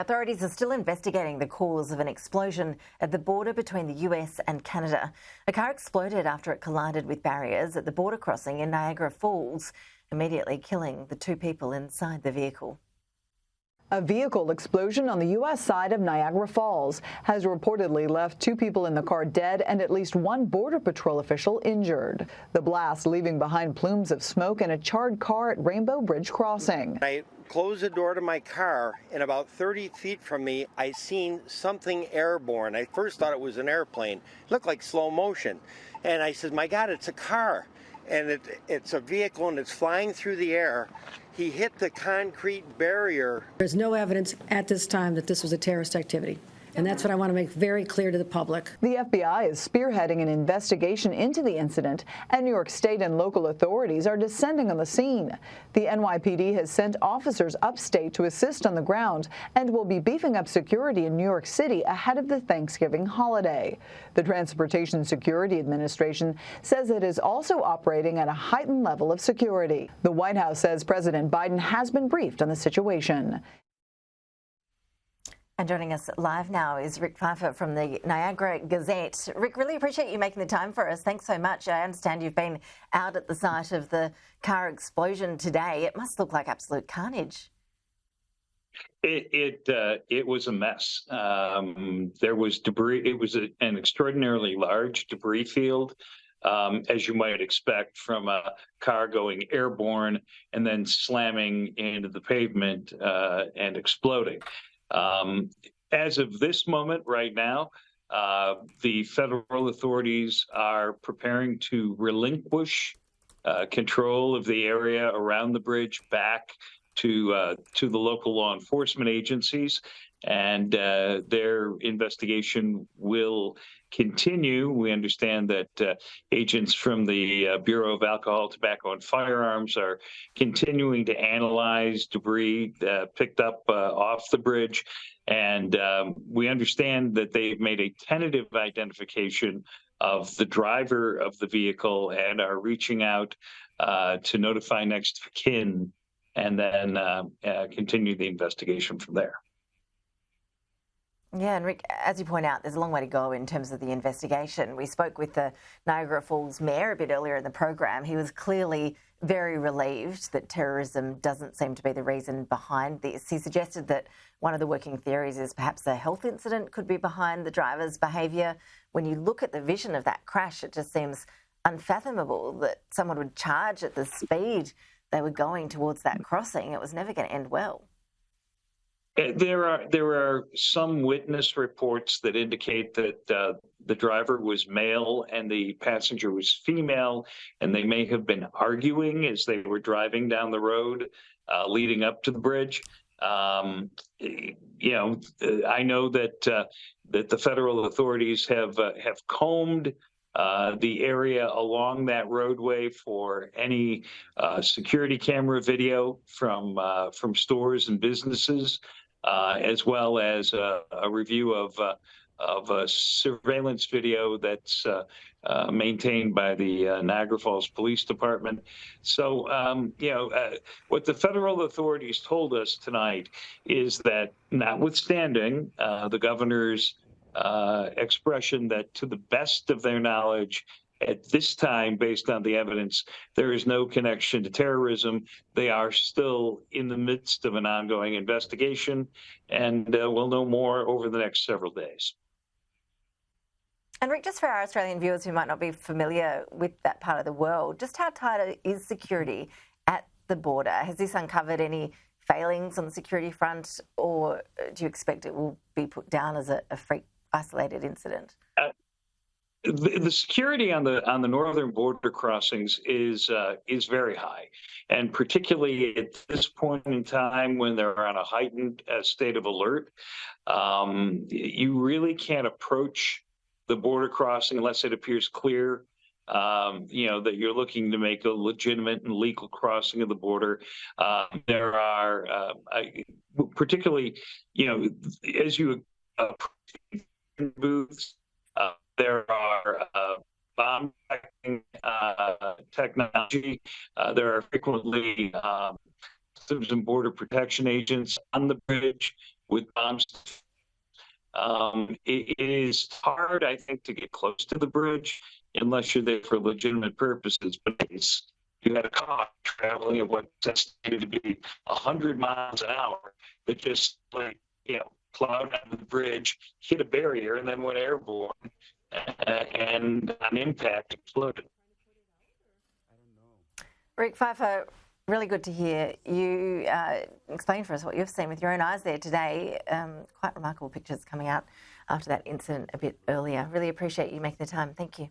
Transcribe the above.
Authorities are still investigating the cause of an explosion at the border between the US and Canada. A car exploded after it collided with barriers at the border crossing in Niagara Falls, immediately killing the two people inside the vehicle. A vehicle explosion on the U.S. side of Niagara Falls has reportedly left two people in the car dead and at least one Border Patrol official injured. The blast leaving behind plumes of smoke and a charred car at Rainbow Bridge Crossing. I closed the door to my car, and about 30 feet from me, I seen something airborne. I first thought it was an airplane. It looked like slow motion. And I said, my God, it's a car. And it's a vehicle, and it's flying through the air. He hit the concrete barrier. There's no evidence at this time that this was a terrorist activity. And that's what I want to make very clear to the public. The FBI is spearheading an investigation into the incident, and New York State and local authorities are descending on the scene. The NYPD has sent officers upstate to assist on the ground and will be beefing up security in New York City ahead of the Thanksgiving holiday. The Transportation Security Administration says it is also operating at a heightened level of security. The White House says President Biden has been briefed on the situation. And joining us live now is Rick Pfeiffer from the Niagara Gazette. Rick, really appreciate you making the time for us. Thanks so much. I understand you've been out at the site of the car explosion today. It must look like absolute carnage. It was a mess. There was debris. It was an extraordinarily large debris field, as you might expect from a car going airborne and then slamming into the pavement and exploding. As of this moment right now, the federal authorities are preparing to relinquish control of the area around the bridge back to the local law enforcement agencies, and their investigation will continue. We understand that agents from the Bureau of Alcohol, Tobacco, and Firearms are continuing to analyze debris picked up off the bridge. And we understand that they've made a tentative identification of the driver of the vehicle and are reaching out to notify next of kin and then continue the investigation from there. Yeah, and Rick, as you point out, there's a long way to go in terms of the investigation. We spoke with the Niagara Falls mayor a bit earlier in the program. He was clearly very relieved that terrorism doesn't seem to be the reason behind this. He suggested that one of the working theories is perhaps a health incident could be behind the driver's behaviour. When you look at the vision of that crash, it just seems unfathomable that someone would charge at the speed they were going towards that crossing. It was never going to end well. There are some witness reports that indicate that the driver was male and the passenger was female, and they may have been arguing as they were driving down the road leading up to the bridge. I know that the federal authorities have combed the area along that roadway for any security camera video from stores and businesses, as well as a review of a surveillance video that's maintained by the Niagara Falls Police Department. So, what the federal authorities told us tonight is that, notwithstanding the governor's expression that to the best of their knowledge at this time, based on the evidence, there is no connection to terrorism. They are still in the midst of an ongoing investigation, and we'll know more over the next several days. And Rick, just for our Australian viewers who might not be familiar with that part of the world, just how tight is security at the border? Has this uncovered any failings on the security front, or do you expect it will be put down as a freak isolated incident? The security on the northern border crossings is very high, and particularly at this point in time when they're on a heightened state of alert, you really can't approach the border crossing unless it appears clear, that you're looking to make a legitimate and legal crossing of the border. There are particularly, as you booths. There are bomb tracking technology. There are frequently Customs and Border Protection agents on the bridge with bombs. It is hard, I think, to get close to the bridge unless you're there for legitimate purposes. But you had a car traveling at what's estimated to be 100 miles an hour that just plowed out of the bridge, hit a barrier, and then went airborne, and on impact exploded. Rick Pfeiffer, really good to hear you explain for us what you've seen with your own eyes there today. Quite remarkable pictures coming out after that incident a bit earlier. Really appreciate you making the time. Thank you.